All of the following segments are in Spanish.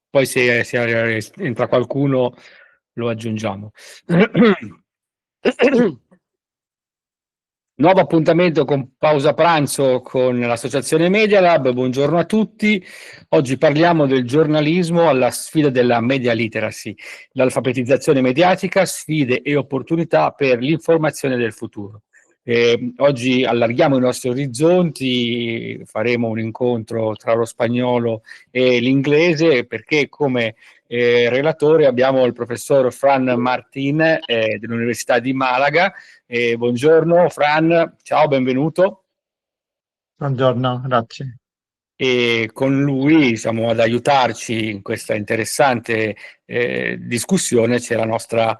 Poi se entra qualcuno lo aggiungiamo. Nuovo appuntamento con pausa pranzo con l'associazione Media Lab. Buongiorno a tutti. Oggi parliamo del giornalismo alla sfida della media literacy, l'alfabetizzazione mediatica, sfide e opportunità per l'informazione del futuro. Oggi allarghiamo i nostri orizzonti, faremo un incontro tra lo spagnolo e l'inglese perché come relatore abbiamo il professor Fran Martin dell'Università di Malaga. Buongiorno Fran, ciao, benvenuto. Buongiorno, grazie. E con lui siamo ad aiutarci in questa interessante discussione. C'è la nostra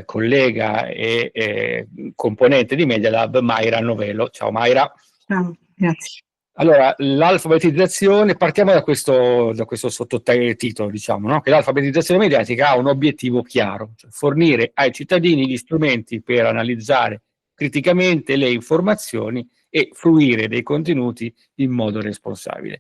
collega e componente di Media Lab, Mayra Novello. Ciao Mayra. Ciao, grazie. Allora, l'alfabetizzazione, partiamo da questo sottotitolo, diciamo, no? Che l'alfabetizzazione mediatica ha un obiettivo chiaro, cioè fornire ai cittadini gli strumenti per analizzare criticamente le informazioni e fruire dei contenuti in modo responsabile.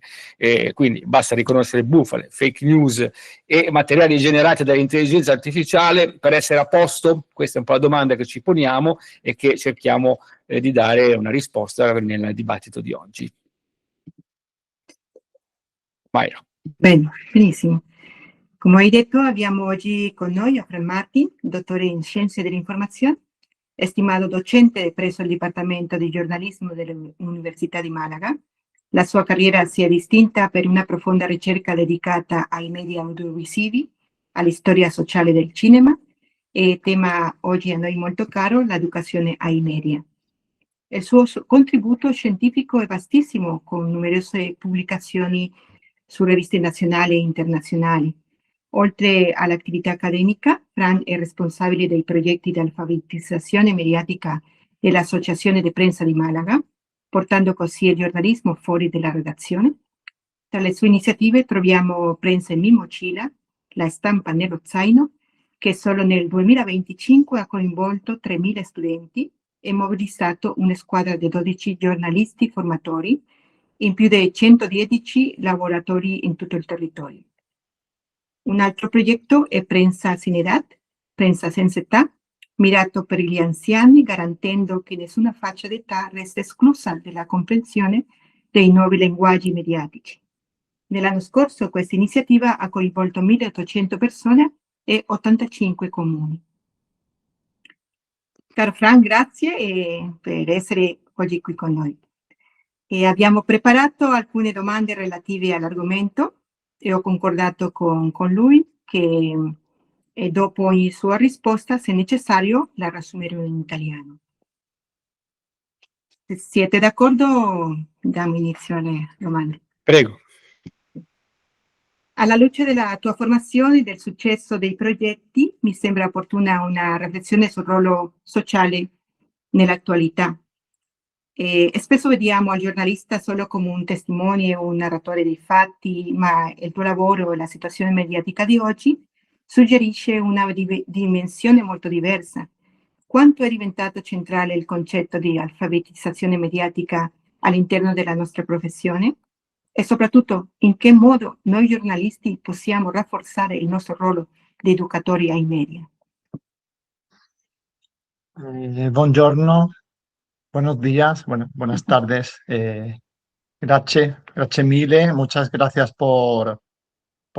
Quindi basta riconoscere bufale, fake news e materiali generati dall'intelligenza artificiale per essere a posto? Questa è un po' la domanda che ci poniamo e che cerchiamo di dare una risposta nel dibattito di oggi. Mayra. Bene, benissimo. Come hai detto, abbiamo oggi con noi Fran Martin, dottore in Scienze dell'Informazione, stimato docente presso il Dipartimento di Giornalismo dell'Università di Malaga. La sua carriera si è distinta per una profonda ricerca dedicata ai media audiovisivi, alla storia sociale del cinema e tema oggi a noi molto caro, l'educazione ai media. Il suo contributo scientifico è vastissimo, con numerose pubblicazioni su riviste nazionali e internazionali. Oltre all'attività accademica, Fran è responsabile dei progetti di alfabetizzazione mediatica dell'Associazione di Prensa di Malaga, portando così il giornalismo fuori dalla redazione. Tra le sue iniziative troviamo Prensa in mi mochila, la stampa nello zaino, che solo nel 2025 ha coinvolto 3.000 studenti e mobilizzato una squadra di 12 giornalisti formatori in più di 110 laboratori in tutto il territorio. Un altro progetto è Prensa sin edad, Prensa senza età, mirato per gli anziani, garantendo che nessuna fascia d'età resta esclusa dalla comprensione dei nuovi linguaggi mediatici. Nell'anno scorso questa iniziativa ha coinvolto 1.800 persone e 85 comuni. Caro Fran, grazie per essere oggi qui con noi. Abbiamo preparato alcune domande relative all'argomento e ho concordato con lui che dopo ogni sua risposta, se necessario, la riassumerò in italiano. Se siete d'accordo, diamo inizio alle domande. Prego. Alla luce della tua formazione e del successo dei progetti, mi sembra opportuna una riflessione sul ruolo sociale nell'attualità. E spesso vediamo il giornalista solo come un testimone o un narratore dei fatti, ma il tuo lavoro e la situazione mediatica di oggi suggerisce una dimensione molto diversa. Quanto è diventato centrale il concetto di alfabetizzazione mediatica all'interno della nostra professione? E soprattutto, in che modo noi giornalisti possiamo rafforzare il nostro ruolo di educatori ai media? Buongiorno, buenos días, buenas tardes. Grazie mille, muchas gracias por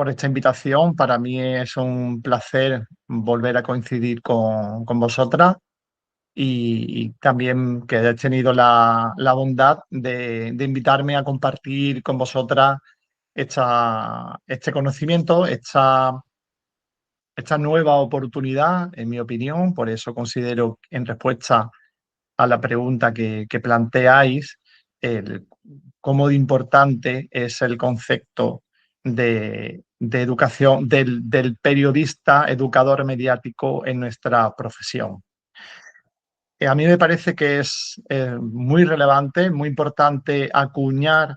esta invitación. Para mí es un placer volver a coincidir con vosotras y también que hayáis tenido la bondad de invitarme a compartir con vosotras este conocimiento, esta nueva oportunidad, en mi opinión. Por eso considero, en respuesta a la pregunta que planteáis, cómo de importante es el concepto de educación del periodista educador mediático en nuestra profesión. A mí me parece que es muy relevante, muy importante acuñar,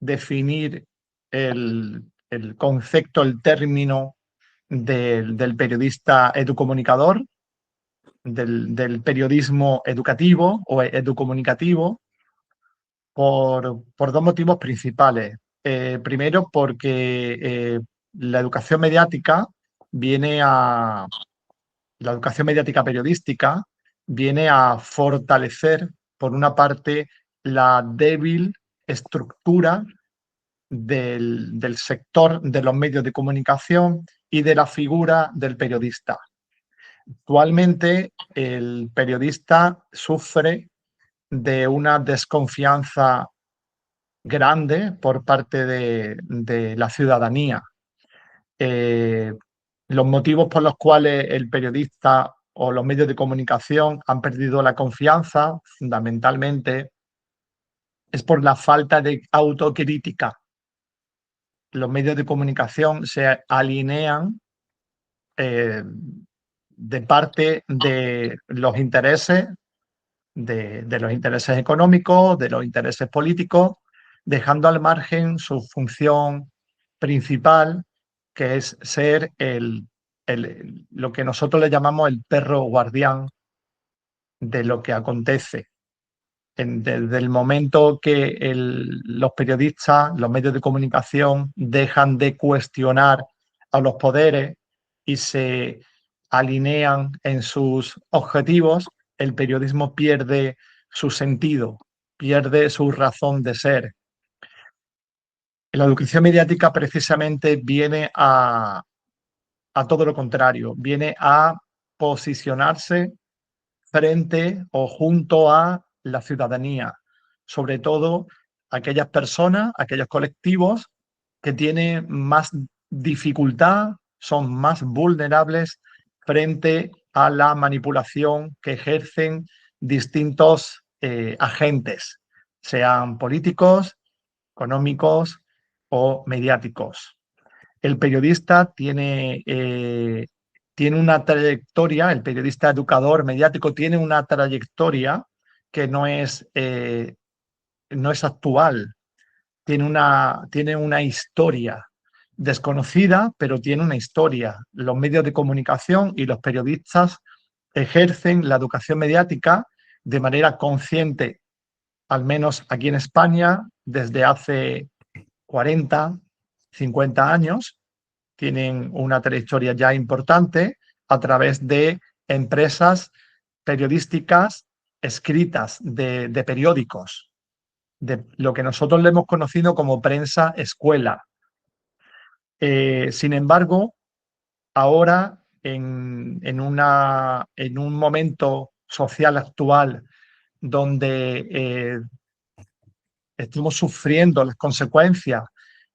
definir el concepto, el término del periodista educomunicador, del periodismo educativo o educomunicativo, por dos motivos principales. Primero, porque la educación mediática la educación mediática periodística viene a fortalecer, por una parte, la débil estructura del sector de los medios de comunicación y de la figura del periodista. Actualmente, el periodista sufre de una desconfianza grande por parte de la ciudadanía. Los motivos por los cuales el periodista o los medios de comunicación han perdido la confianza, fundamentalmente, es por la falta de autocrítica. Los medios de comunicación se alinean de parte de los intereses, de los intereses económicos, de los intereses políticos, dejando al margen su función principal, que es ser lo que nosotros le llamamos el perro guardián de lo que acontece. Desde el momento que los periodistas, los medios de comunicación dejan de cuestionar a los poderes y se alinean en sus objetivos, el periodismo pierde su sentido, pierde su razón de ser. La educación mediática precisamente viene a todo lo contrario, viene a posicionarse frente o junto a la ciudadanía, sobre todo aquellas personas, aquellos colectivos que tienen más dificultad, son más vulnerables frente a la manipulación que ejercen distintos agentes, sean políticos, económicos o mediáticos. El periodista tiene una trayectoria, el periodista educador mediático tiene una trayectoria que no es actual, tiene una historia desconocida, pero tiene una historia. Los medios de comunicación y los periodistas ejercen la educación mediática de manera consciente, al menos aquí en España, desde hace 40, 50 años, tienen una trayectoria ya importante a través de empresas periodísticas escritas, de periódicos, de lo que nosotros le hemos conocido como prensa escuela. Sin embargo, ahora, en un momento social actual donde estamos sufriendo las consecuencias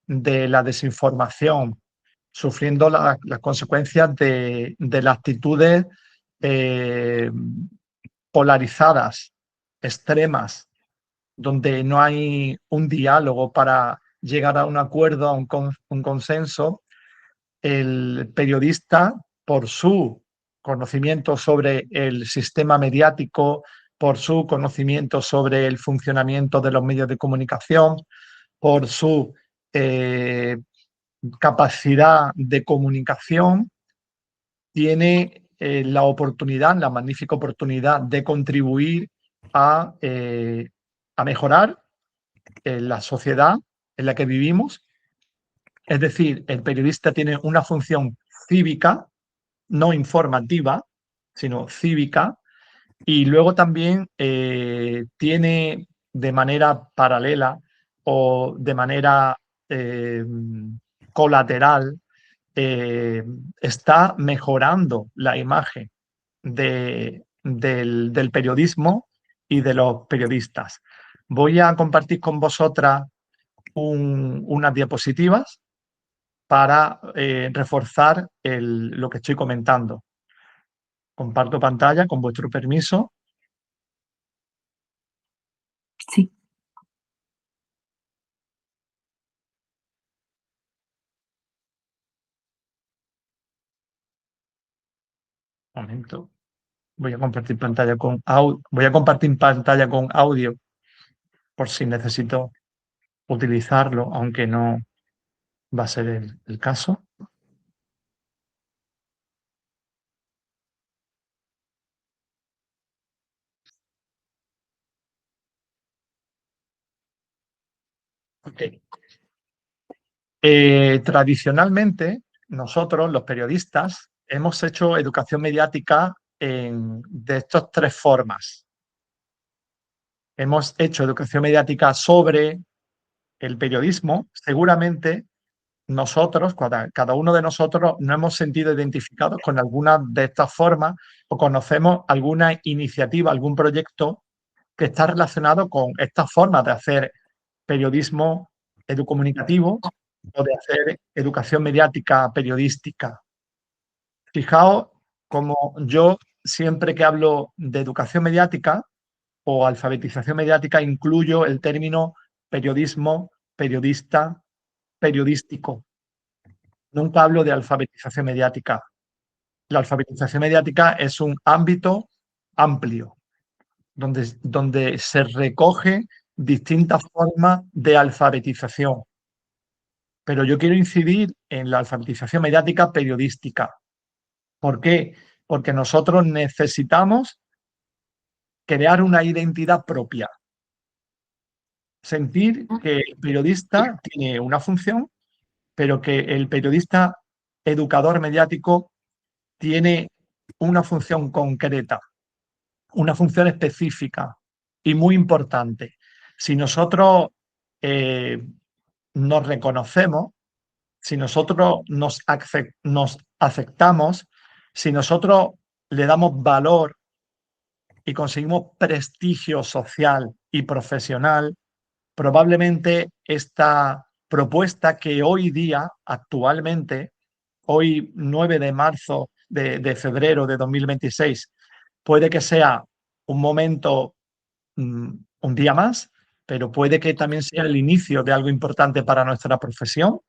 de la desinformación, sufriendo las consecuencias de las actitudes polarizadas, extremas, donde no hay un diálogo para llegar a un acuerdo, a un consenso. El periodista, por su conocimiento sobre el sistema mediático, por su conocimiento sobre el funcionamiento de los medios de comunicación, por su capacidad de comunicación, tiene la oportunidad, la magnífica oportunidad de contribuir a mejorar la sociedad en la que vivimos. Es decir, el periodista tiene una función cívica, no informativa, sino cívica, y luego también tiene de manera paralela o de manera colateral, está mejorando la imagen del periodismo y de los periodistas. Voy a compartir con vosotras unas diapositivas para reforzar lo que estoy comentando. Comparto pantalla con vuestro permiso. Sí. Un momento. Voy a compartir pantalla con audio por si necesito utilizarlo, aunque no va a ser el caso. Okay. Tradicionalmente, nosotros, los periodistas, hemos hecho educación mediática de estas tres formas. Hemos hecho educación mediática sobre el periodismo. Seguramente nosotros, cada uno de nosotros, nos hemos sentido identificados con alguna de estas formas o conocemos alguna iniciativa, algún proyecto que está relacionado con estas formas de hacer periodismo educomunicativo o de hacer educación mediática periodística. Fijaos como yo siempre que hablo de educación mediática o alfabetización mediática incluyo el término periodismo, periodista, periodístico. Nunca hablo de alfabetización mediática. La alfabetización mediática es un ámbito amplio donde se recoge distintas formas de alfabetización. Pero yo quiero incidir en la alfabetización mediática periodística. ¿Por qué? Porque nosotros necesitamos crear una identidad propia. Sentir que el periodista tiene una función, pero que el periodista educador mediático tiene una función concreta, una función específica y muy importante. Si nosotros nos reconocemos, si nosotros nos aceptamos, si nosotros le damos valor y conseguimos prestigio social y profesional, probablemente esta propuesta que hoy día, actualmente, hoy 9 de marzo de febrero de 2026, puede que sea un momento, un día más, pero puede que también sea el inicio de algo importante para nuestra profesión.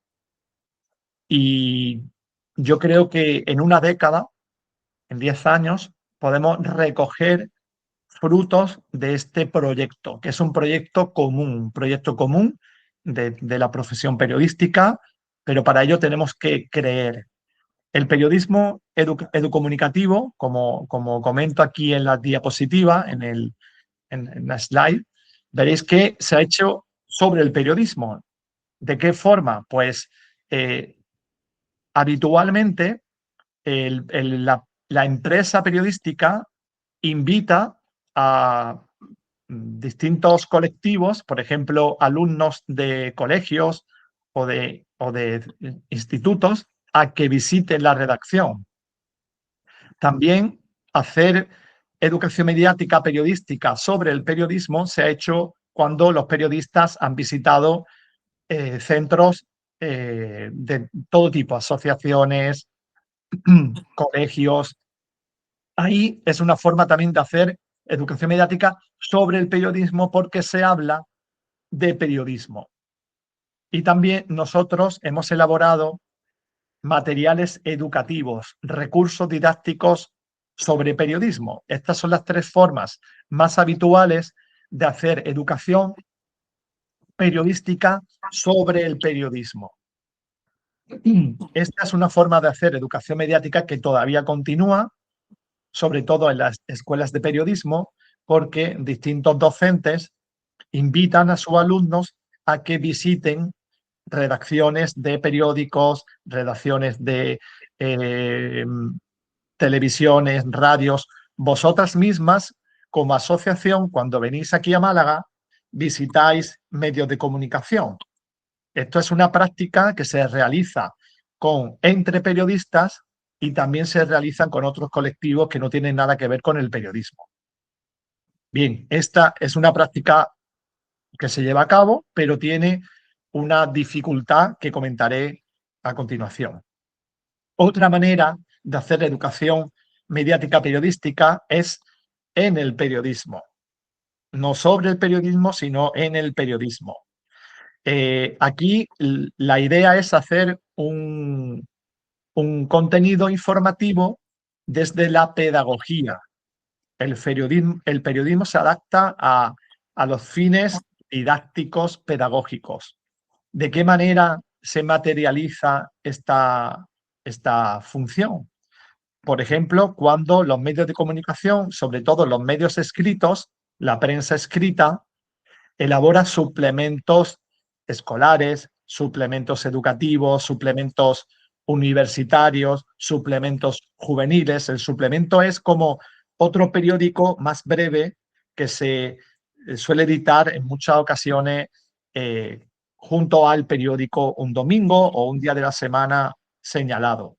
Y yo creo que en una década, en 10 años, podemos recoger frutos de este proyecto, que es un proyecto común de la profesión periodística, pero para ello tenemos que creer. El periodismo educomunicativo, como comento aquí en la diapositiva, en la slide, veréis que se ha hecho sobre el periodismo. ¿De qué forma? Pues habitualmente la empresa periodística invita a distintos colectivos, por ejemplo, alumnos de colegios o de institutos, a que visiten la redacción. También hacer educación mediática periodística sobre el periodismo se ha hecho cuando los periodistas han visitado centros de todo tipo, asociaciones, colegios. Ahí es una forma también de hacer educación mediática sobre el periodismo porque se habla de periodismo. Y también nosotros hemos elaborado materiales educativos, recursos didácticos sobre periodismo. Estas son las tres formas más habituales de hacer educación periodística sobre el periodismo. Esta es una forma de hacer educación mediática que todavía continúa, sobre todo en las escuelas de periodismo, porque distintos docentes invitan a sus alumnos a que visiten redacciones de periódicos, redacciones de televisiones, radios. Vosotras mismas, como asociación, cuando venís aquí a Málaga, visitáis medios de comunicación. Esto es una práctica que se realiza entre periodistas y también se realizan con otros colectivos que no tienen nada que ver con el periodismo. Bien, esta es una práctica que se lleva a cabo, pero tiene una dificultad que comentaré a continuación. Otra manera de hacer educación mediática periodística es en el periodismo. No sobre el periodismo, sino en el periodismo. Aquí la idea es hacer un contenido informativo desde la pedagogía. El periodismo se adapta a los fines didácticos pedagógicos. ¿De qué manera se materializa esta función? Por ejemplo, cuando los medios de comunicación, sobre todo los medios escritos, la prensa escrita, elabora suplementos escolares, suplementos educativos, suplementos universitarios, suplementos juveniles. El suplemento es como otro periódico más breve que se suele editar en muchas ocasiones junto al periódico un domingo o un día de la semana señalado.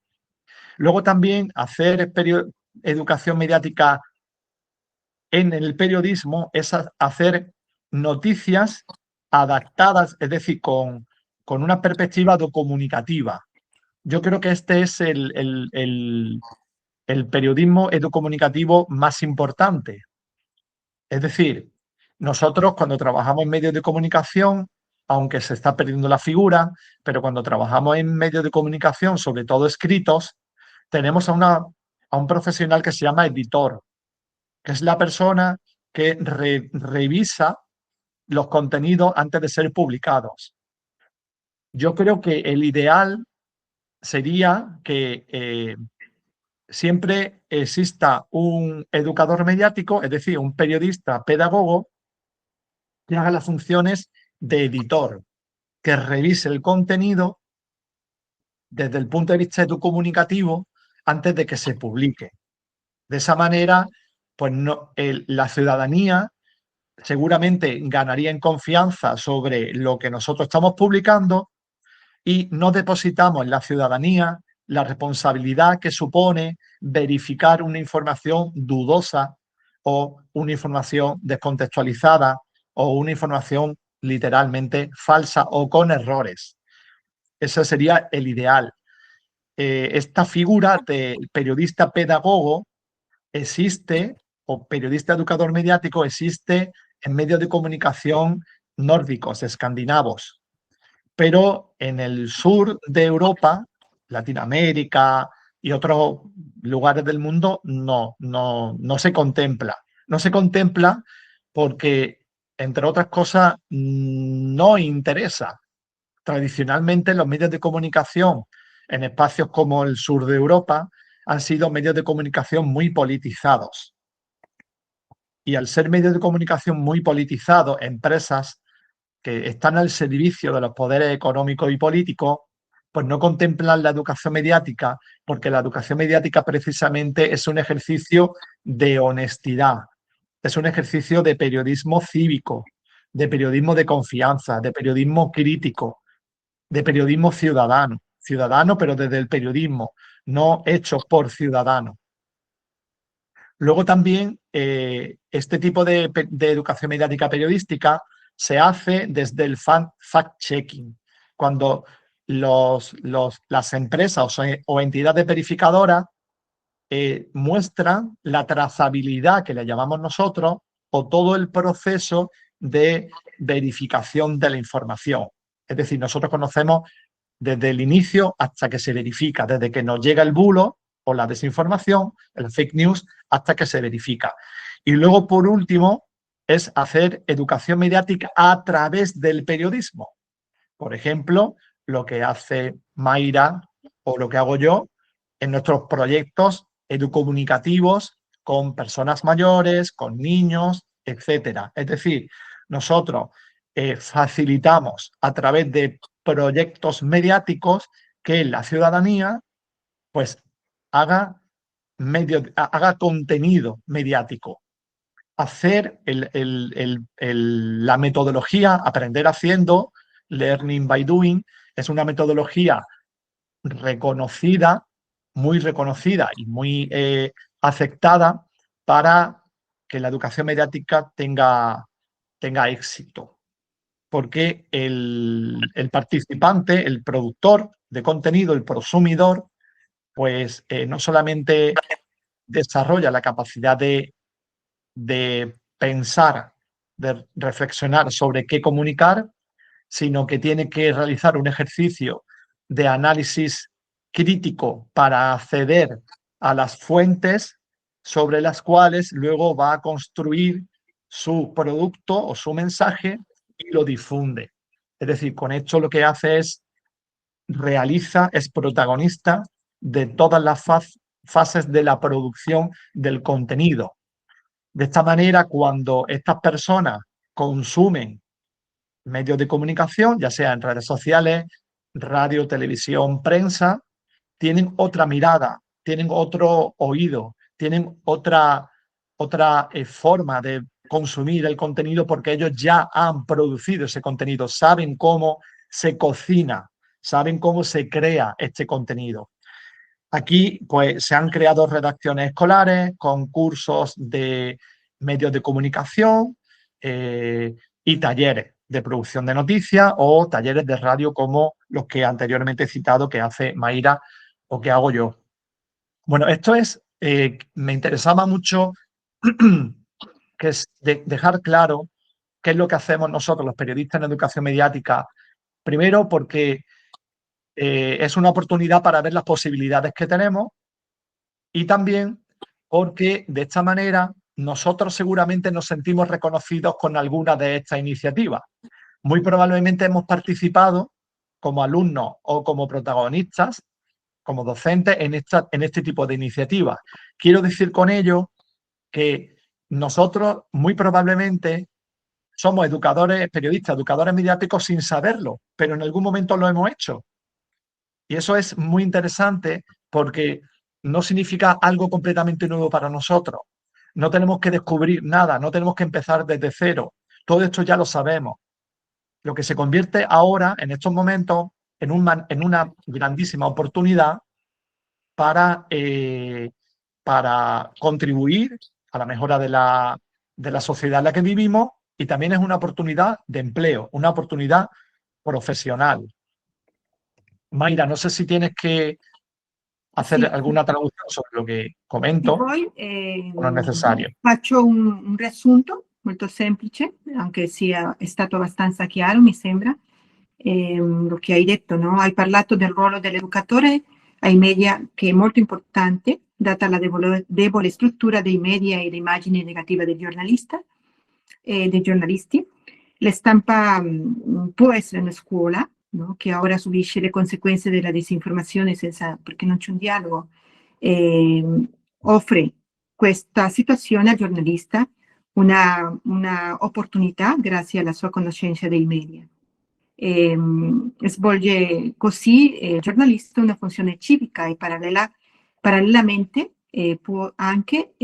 Luego también hacer educación mediática en el periodismo es hacer noticias adaptadas, es decir, con una perspectiva comunicativa. Yo creo que este es el periodismo educomunicativo más importante. Es decir, nosotros cuando trabajamos en medios de comunicación, aunque se está perdiendo la figura, pero cuando trabajamos en medios de comunicación, sobre todo escritos, tenemos a un profesional que se llama editor, que es la persona que revisa los contenidos antes de ser publicados. Yo creo que el ideal sería que siempre exista un educador mediático, es decir, un periodista pedagogo, que haga las funciones de editor, que revise el contenido desde el punto de vista comunicativo antes de que se publique. De esa manera, pues la ciudadanía seguramente ganaría en confianza sobre lo que nosotros estamos publicando y no depositamos en la ciudadanía la responsabilidad que supone verificar una información dudosa o una información descontextualizada o una información literalmente falsa o con errores. Ese sería el ideal. Esta figura de periodista pedagogo existe, o periodista educador mediático existe en medios de comunicación nórdicos, escandinavos. Pero en el sur de Europa, Latinoamérica y otros lugares del mundo no se contempla. No se contempla porque, entre otras cosas, no interesa. Tradicionalmente los medios de comunicación en espacios como el sur de Europa han sido medios de comunicación muy politizados. Y al ser medios de comunicación muy politizados, empresas que están al servicio de los poderes económicos y políticos, pues no contemplan la educación mediática, porque la educación mediática precisamente es un ejercicio de honestidad, es un ejercicio de periodismo cívico, de periodismo de confianza, de periodismo crítico, de periodismo ciudadano, pero desde el periodismo, no hecho por ciudadanos. Luego también este tipo de educación mediática periodística se hace desde el fact-checking, cuando las empresas o entidades verificadoras muestran la trazabilidad que le llamamos nosotros o todo el proceso de verificación de la información. Es decir, nosotros conocemos desde el inicio hasta que se verifica, desde que nos llega el bulo o la desinformación, el fake news, hasta que se verifica. Y luego, por último, es hacer educación mediática a través del periodismo. Por ejemplo, lo que hace Mayra o lo que hago yo en nuestros proyectos educomunicativos con personas mayores, con niños, etcétera. Es decir, nosotros facilitamos a través de proyectos mediáticos que la ciudadanía pues haga contenido mediático. Hacer la metodología, aprender haciendo, learning by doing, es una metodología reconocida, muy reconocida y muy aceptada para que la educación mediática tenga éxito. Porque el participante, el productor de contenido, el prosumidor, pues no solamente desarrolla la capacidad de pensar, de reflexionar sobre qué comunicar, sino que tiene que realizar un ejercicio de análisis crítico para acceder a las fuentes sobre las cuales luego va a construir su producto o su mensaje y lo difunde. Es decir, con esto lo que hace es es protagonista de todas las fases de la producción del contenido. De esta manera, cuando estas personas consumen medios de comunicación, ya sea en redes sociales, radio, televisión, prensa, tienen otra mirada, tienen otro oído, tienen otra forma de consumir el contenido porque ellos ya han producido ese contenido, saben cómo se cocina, saben cómo se crea este contenido. Aquí pues se han creado redacciones escolares, concursos de medios de comunicación y talleres de producción de noticias o talleres de radio como los que anteriormente he citado que hace Mayra o que hago yo. Bueno, esto es, me interesaba mucho que es dejar claro qué es lo que hacemos nosotros los periodistas en educación mediática. Primero porque es una oportunidad para ver las posibilidades que tenemos y también porque de esta manera nosotros seguramente nos sentimos reconocidos con alguna de estas iniciativas. Muy probablemente hemos participado como alumnos o como protagonistas, como docentes en este tipo de iniciativas. Quiero decir con ello que nosotros muy probablemente somos educadores, periodistas, educadores mediáticos sin saberlo, pero en algún momento lo hemos hecho. Y eso es muy interesante porque no significa algo completamente nuevo para nosotros. No tenemos que descubrir nada, no tenemos que empezar desde cero. Todo esto ya lo sabemos. Lo que se convierte ahora, en estos momentos, en una grandísima oportunidad para contribuir a la mejora de la sociedad en la que vivimos y también es una oportunidad de empleo, una oportunidad profesional. Mayra, no sé si tienes que hacer Sì, alguna traduzione sobre lo che commento poi o non è necessario. faccio un riassunto molto semplice, anche se è stato abbastanza chiaro, mi sembra, lo che hai detto, no? Hai parlato del ruolo dell'educatore ai media, che è molto importante, data la debole struttura dei media e l'immagine negativa del giornalista e dei giornalisti. La stampa può essere una scuola, no? Che ora subisce le conseguenze della disinformazione perché non c'è un dialogo. Offre questa situazione al giornalista una opportunità grazie alla sua conoscenza dei media. Svolge così il giornalista una funzione civica e parallelamente può anche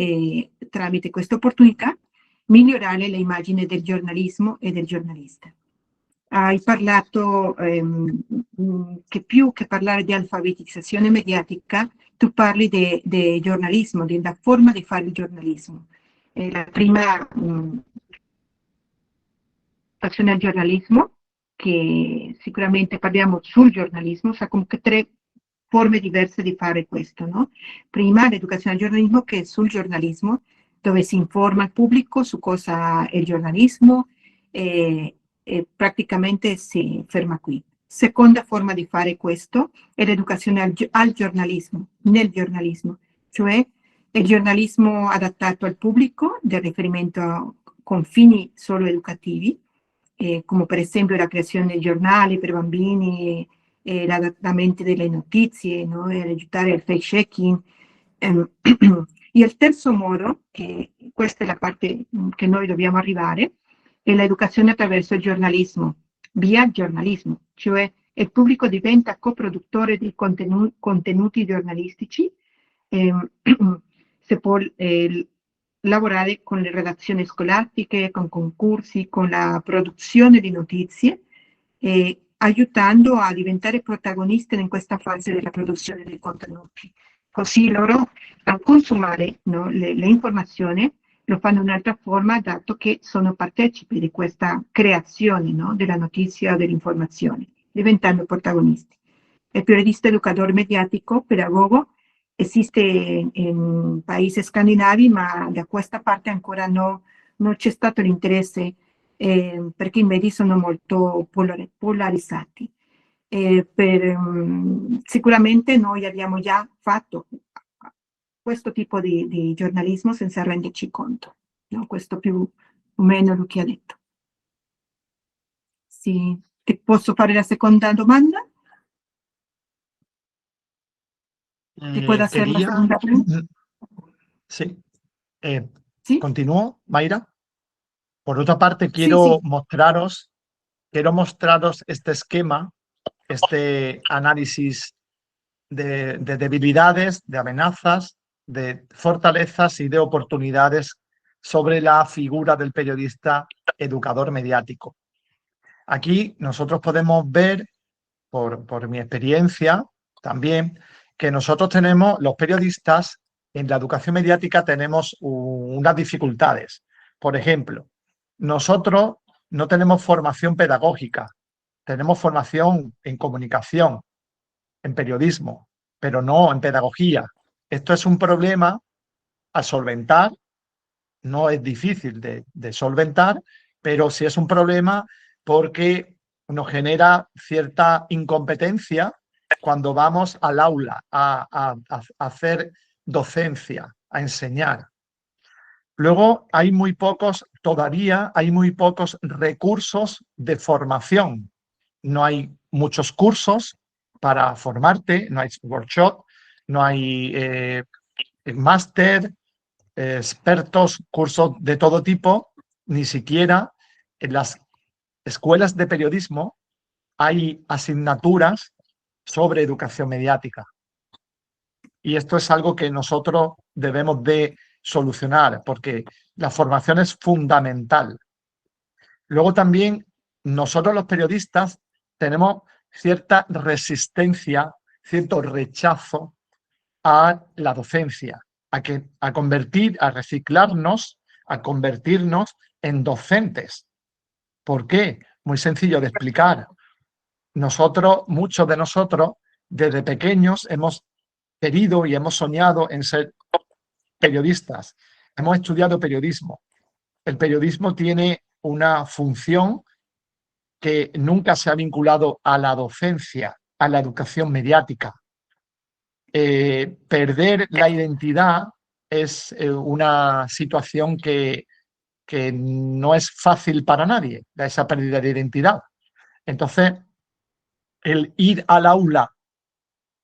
tramite questa opportunità migliorare l'immagine del giornalismo e del giornalista. Hai parlato che più che parlare di alfabetizzazione mediatica, tu parli di giornalismo, della forma di fare il giornalismo. La prima passione al giornalismo, che sicuramente parliamo sul giornalismo, sa comunque tre forme diverse di fare questo, no? Prima l'educazione al giornalismo, che è sul giornalismo, dove si informa il pubblico su cosa è il giornalismo e praticamente si ferma qui. Seconda forma di fare questo è l'educazione al giornalismo, nel giornalismo, cioè il giornalismo adattato al pubblico, del riferimento con fini solo educativi, come per esempio la creazione dei giornali per bambini, l'adattamento delle notizie, no? E aiutare il fact-checking. E il terzo modo, che questa è la parte che noi dobbiamo arrivare, è l'educazione attraverso il giornalismo, via giornalismo, cioè il pubblico diventa coproduttore di contenuti giornalistici, se può lavorare con le redazioni scolastiche, con concorsi, con la produzione di notizie, aiutando a diventare protagonisti in questa fase della produzione dei contenuti. Così loro, al consumare, no, le informazioni, lo fanno in un'altra forma, dato che sono partecipi di questa creazione, no, della notizia o dell'informazione, diventando protagonisti. Il periodista educador mediatico, pedagogo, esiste in paesi scandinavi, ma da questa parte ancora non c'è stato l'interesse perché i media sono molto polarizzati. Sicuramente noi abbiamo già fatto questo tipo di giornalismo senza renderci conto, no? Questo più o meno lo che ha detto. Sì, ti posso fare la seconda domanda? ¿Te puedo hacer la segunda pregunta? Sí. ¿Sí? ¿Continúo, Mayra? Por otra parte, quiero mostraros quiero mostraros este esquema, este análisis de debilidades, de amenazas, de fortalezas y de oportunidades sobre la figura del periodista educador mediático. Aquí nosotros podemos ver, por mi experiencia también, que nosotros tenemos, los periodistas, en la educación mediática tenemos unas dificultades. Por ejemplo, nosotros no tenemos formación pedagógica, tenemos formación en comunicación, en periodismo, pero no en pedagogía. Esto es un problema a solventar, no es difícil de solventar, pero sí es un problema porque nos genera cierta incompetencia cuando vamos al aula a hacer docencia, a enseñar. Luego todavía hay muy pocos recursos de formación. No hay muchos cursos para formarte, no hay workshop, no hay máster, expertos, cursos de todo tipo, ni siquiera en las escuelas de periodismo hay asignaturas sobre educación mediática. Y esto es algo que nosotros debemos de solucionar, porque la formación es fundamental. Luego también nosotros los periodistas tenemos cierta resistencia, cierto rechazo a la docencia, a reciclarnos, a convertirnos en docentes. ¿Por qué? Muy sencillo de explicar. Muchos de nosotros, desde pequeños, hemos querido y hemos soñado en ser periodistas. Hemos estudiado periodismo. El periodismo tiene una función que nunca se ha vinculado a la docencia, a la educación mediática. Perder la identidad es una situación que no es fácil para nadie, esa pérdida de identidad. Entonces, el ir al aula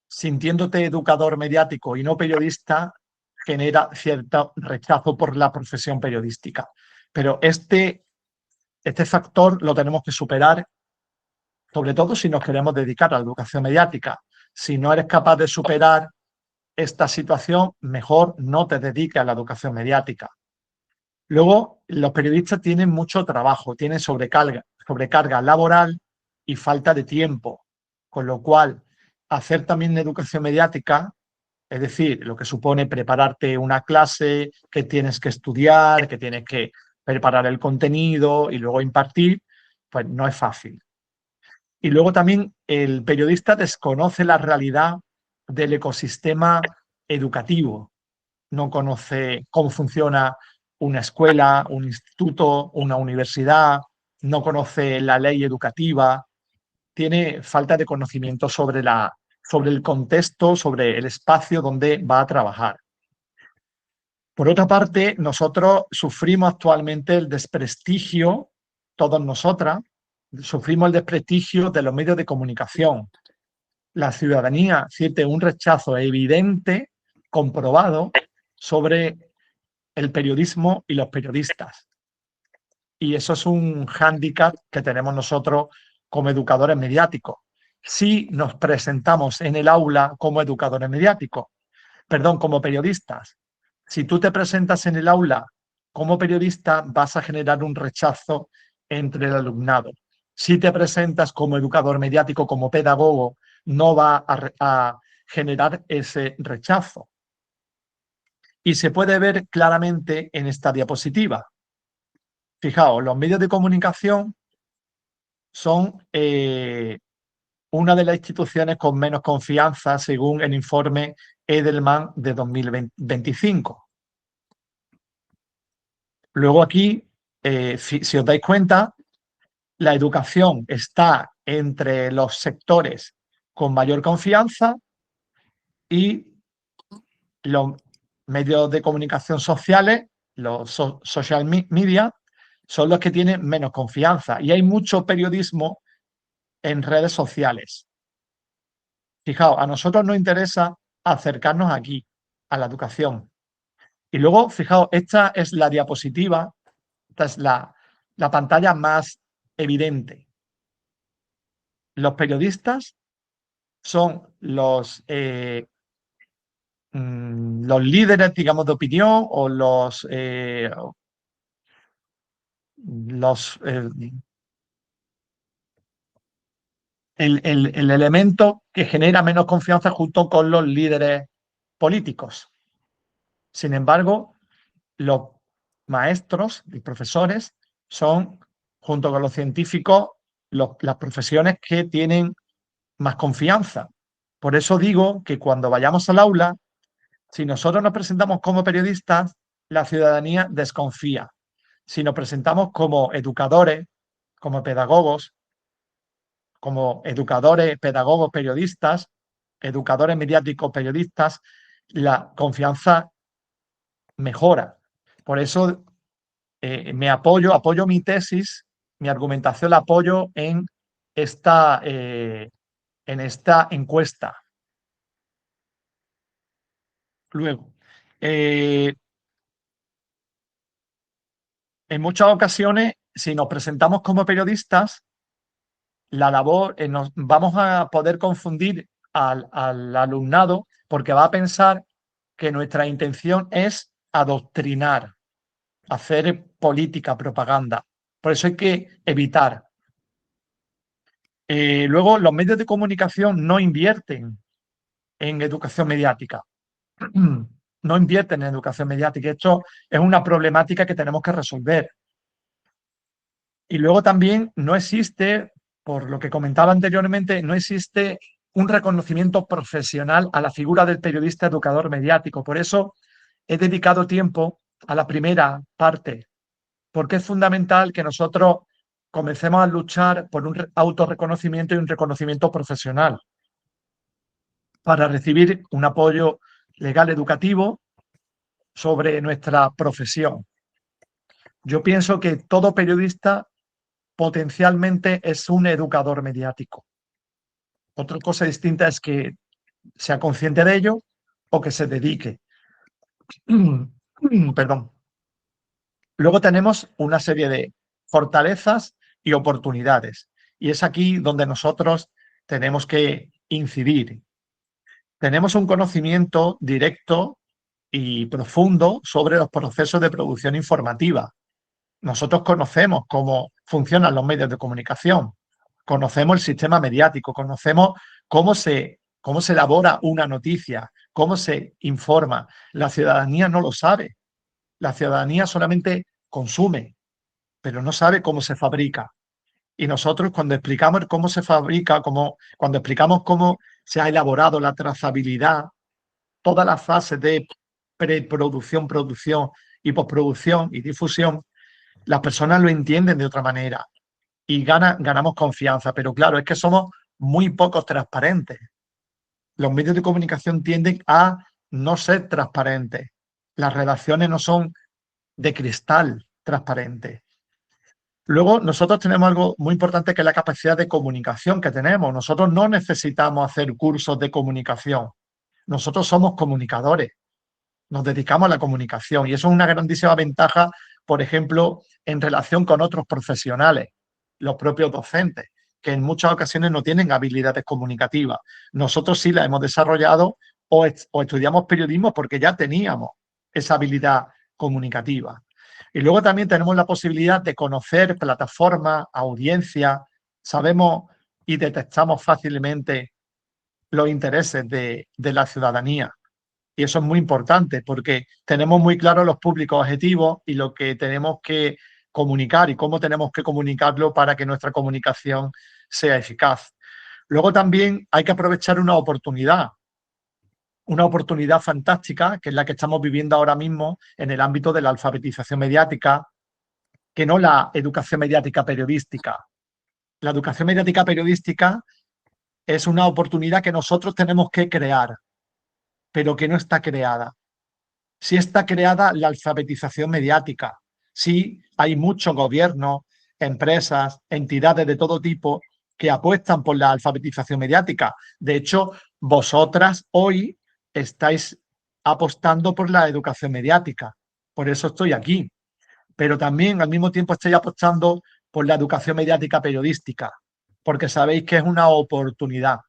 sintiéndote educador mediático y no periodista genera cierto rechazo por la profesión periodística. Pero este factor lo tenemos que superar, sobre todo si nos queremos dedicar a la educación mediática. Si no eres capaz de superar esta situación, mejor no te dediques a la educación mediática. Luego, los periodistas tienen mucho trabajo, tienen sobrecarga laboral y falta de tiempo, con lo cual hacer también educación mediática, es decir, lo que supone prepararte una clase, que tienes que estudiar, que tienes que preparar el contenido y luego impartir, pues no es fácil. Y luego también el periodista desconoce la realidad del ecosistema educativo, no conoce cómo funciona una escuela, un instituto, una universidad, no conoce la ley educativa, tiene falta de conocimiento sobre el contexto, sobre el espacio donde va a trabajar. Por otra parte, nosotros sufrimos actualmente el desprestigio, todas nosotras, sufrimos el desprestigio de los medios de comunicación. La ciudadanía siente un rechazo evidente, comprobado, sobre el periodismo y los periodistas. Y eso es un hándicap que tenemos nosotros como educadores mediáticos. Si nos presentamos en el aula como educadores mediáticos, como periodistas, si tú te presentas en el aula como periodista, vas a generar un rechazo entre el alumnado. Si te presentas como educador mediático, como pedagogo, no va a generar ese rechazo. Y se puede ver claramente en esta diapositiva. Fijaos, los medios de comunicación son una de las instituciones con menos confianza según el informe Edelman de 2025. Luego aquí, si os dais cuenta, la educación está entre los sectores con mayor confianza y los medios de comunicación sociales, los social media, son los que tienen menos confianza. Y hay mucho periodismo en redes sociales. Fijaos, a nosotros nos interesa acercarnos aquí, a la educación. Y luego, fijaos, esta es la diapositiva, esta es la pantalla más evidente. los periodistas son los líderes, digamos, de opinión o el elemento que genera menos confianza junto con los líderes políticos. Sin embargo, los maestros y profesores son, junto con los científicos, las profesiones que tienen más confianza. Por eso digo que cuando vayamos al aula, si nosotros nos presentamos como periodistas, la ciudadanía desconfía. Si nos presentamos como educadores, como pedagogos, periodistas, educadores mediáticos, periodistas, la confianza mejora. Por eso apoyo mi tesis, mi argumentación la apoyo en esta encuesta. Luego, en muchas ocasiones, si nos presentamos como periodistas, la labor, vamos a poder confundir al alumnado porque va a pensar que nuestra intención es adoctrinar, hacer política, propaganda. Por eso hay que evitar. Luego, los medios de comunicación no invierten en educación mediática. No invierten en educación mediática. Esto es una problemática que tenemos que resolver. Y luego también no existe, por lo que comentaba anteriormente, no existe un reconocimiento profesional a la figura del periodista educador mediático. Por eso he dedicado tiempo a la primera parte, porque es fundamental que nosotros comencemos a luchar por un autorreconocimiento y un reconocimiento profesional para recibir un apoyo legal educativo sobre nuestra profesión. Yo pienso que todo periodista potencialmente es un educador mediático. Otra cosa distinta es que sea consciente de ello o que se dedique. Perdón. Luego tenemos una serie de fortalezas y oportunidades. Y es aquí donde nosotros tenemos que incidir. Tenemos un conocimiento directo y profundo sobre los procesos de producción informativa. Nosotros conocemos cómo funcionan los medios de comunicación, conocemos el sistema mediático, conocemos cómo se elabora una noticia, cómo se informa. La ciudadanía no lo sabe. La ciudadanía solamente consume, pero no sabe cómo se fabrica. Y nosotros cuando explicamos cómo se fabrica, cuando explicamos cómo se ha elaborado la trazabilidad, todas las fases de preproducción, producción y postproducción y difusión, las personas lo entienden de otra manera y ganamos confianza. Pero claro, es que somos muy pocos transparentes. Los medios de comunicación tienden a no ser transparentes. Las redacciones no son de cristal transparente. Luego, nosotros tenemos algo muy importante que es la capacidad de comunicación que tenemos. Nosotros no necesitamos hacer cursos de comunicación. Nosotros somos comunicadores. Nos dedicamos a la comunicación y eso es una grandísima ventaja, por ejemplo, en relación con otros profesionales, los propios docentes, que en muchas ocasiones no tienen habilidades comunicativas. Nosotros sí las hemos desarrollado o estudiamos periodismo porque ya teníamos esa habilidad comunicativa. Y luego también tenemos la posibilidad de conocer plataformas, audiencias, sabemos y detectamos fácilmente los intereses de la ciudadanía. Y eso es muy importante porque tenemos muy claros los públicos objetivos y lo que tenemos que comunicar y cómo tenemos que comunicarlo para que nuestra comunicación sea eficaz. Luego también hay que aprovechar una oportunidad fantástica, que es la que estamos viviendo ahora mismo en el ámbito de la alfabetización mediática, que no la educación mediática periodística. La educación mediática periodística es una oportunidad que nosotros tenemos que crear, pero que no está creada. Sí está creada la alfabetización mediática, sí hay muchos gobiernos, empresas, entidades de todo tipo que apuestan por la alfabetización mediática. De hecho, vosotras hoy estáis apostando por la educación mediática. Por eso estoy aquí. Pero también al mismo tiempo estáis apostando por la educación mediática periodística. porque sabéis que es una oportunidad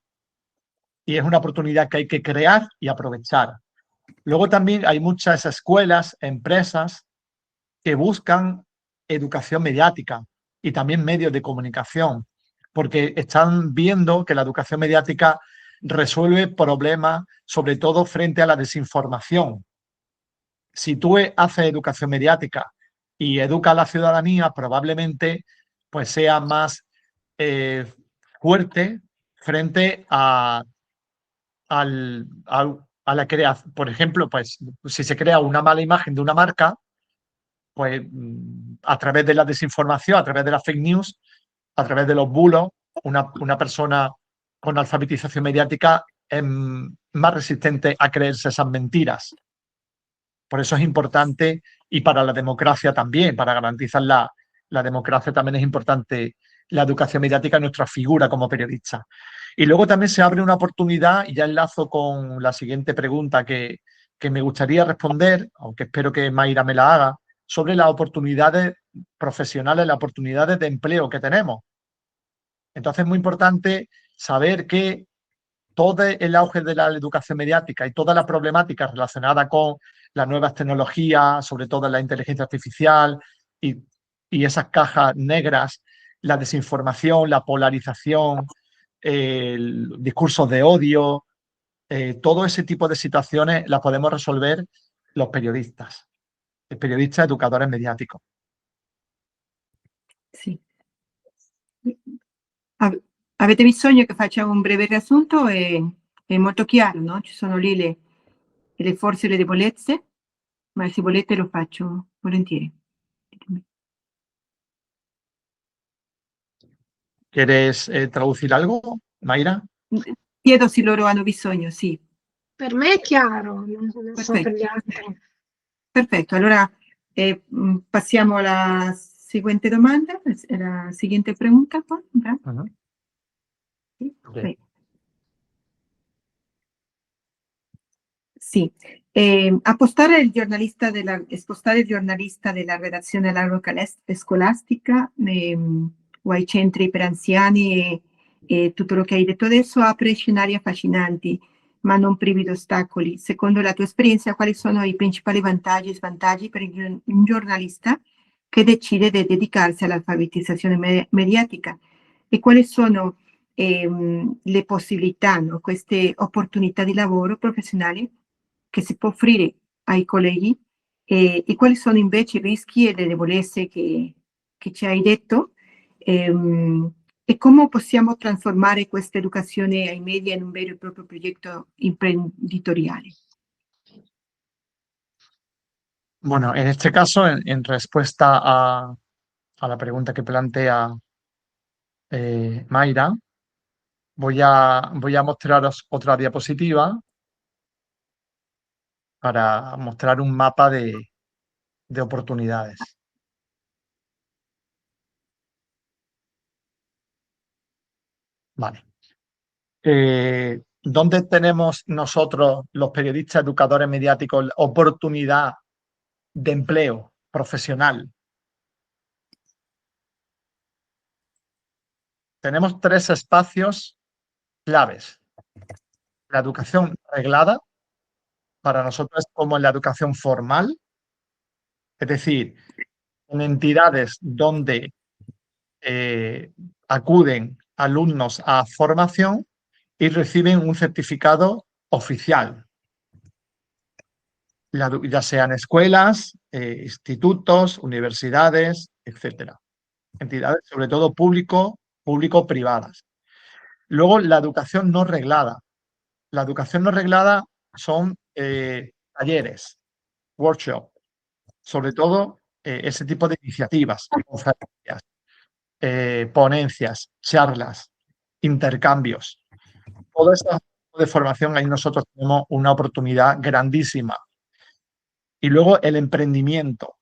y es una oportunidad que hay que crear y aprovechar. Luego también hay muchas escuelas, empresas que buscan educación mediática y también medios de comunicación, porque están viendo que la educación mediática resuelve problemas, sobre todo frente a la desinformación. Si tú haces educación mediática y educas a la ciudadanía, probablemente pues sea más fuerte frente a la creación. Por ejemplo, pues si se crea una mala imagen de una marca, pues a través de la desinformación, a través de las fake news, a través de los bulos, una persona con alfabetización mediática es más resistente a creerse esas mentiras. Por eso es importante, y para la democracia también, para garantizar la democracia también es importante la educación mediática en nuestra figura como periodista. Y luego también se abre una oportunidad, y ya enlazo con la siguiente pregunta que me gustaría responder, aunque espero que Mayra me la haga, sobre las oportunidades profesionales, las oportunidades de empleo que tenemos. Entonces es muy importante saber que todo el auge de la educación mediática y toda la problemática relacionada con las nuevas tecnologías, sobre todo la inteligencia artificial y esas cajas negras, la desinformación, la polarización, discursos de odio, todo ese tipo de situaciones las podemos resolver los periodistas educadores mediáticos. Sì. Avete bisogno che faccia un breve riassunto? È molto chiaro, no? Ci sono lì le forze e le debolezze, ma se volete lo faccio volentieri. ¿Quieres traducir algo, Mayra? Chiedo se loro hanno bisogno, sì. Per me è chiaro, non so per gli altri. Perfetto, allora passiamo alla seguente domanda, la siguiente pregunta. Uh-huh. Okay. Sì, spostare il giornalista della redazione all'aula scolastica o ai centri per anziani e tutto lo che hai detto adesso apre scenari affascinanti, ma non privi di ostacoli. Secondo la tua esperienza, quali sono i principali vantaggi e svantaggi per un giornalista che decide di dedicarsi all'alfabetizzazione mediatica e quali sono le possibilità, no? Queste opportunità di lavoro professionali che si può offrire ai colleghi e quali sono invece i rischi e le debolezze che ci hai detto e come possiamo trasformare questa educazione ai media in un vero e proprio progetto imprenditoriale. Bueno, en este caso, en respuesta a la pregunta que plantea Mayra, voy a mostraros otra diapositiva para mostrar un mapa de oportunidades. Vale. ¿Dónde tenemos nosotros, los periodistas educadores mediáticos, oportunidad de empleo profesional? Tenemos tres espacios claves. La educación reglada, para nosotros es como la educación formal, es decir, en entidades donde acuden alumnos a formación y reciben un certificado oficial, ya sean escuelas, institutos, universidades, etcétera. Entidades, sobre todo público-privadas. Luego, la educación no reglada. La educación no reglada son talleres, workshops, sobre todo ese tipo de iniciativas, conferencias, ponencias, charlas, intercambios. Todo esto de formación, ahí nosotros tenemos una oportunidad grandísima. Y luego el emprendimiento.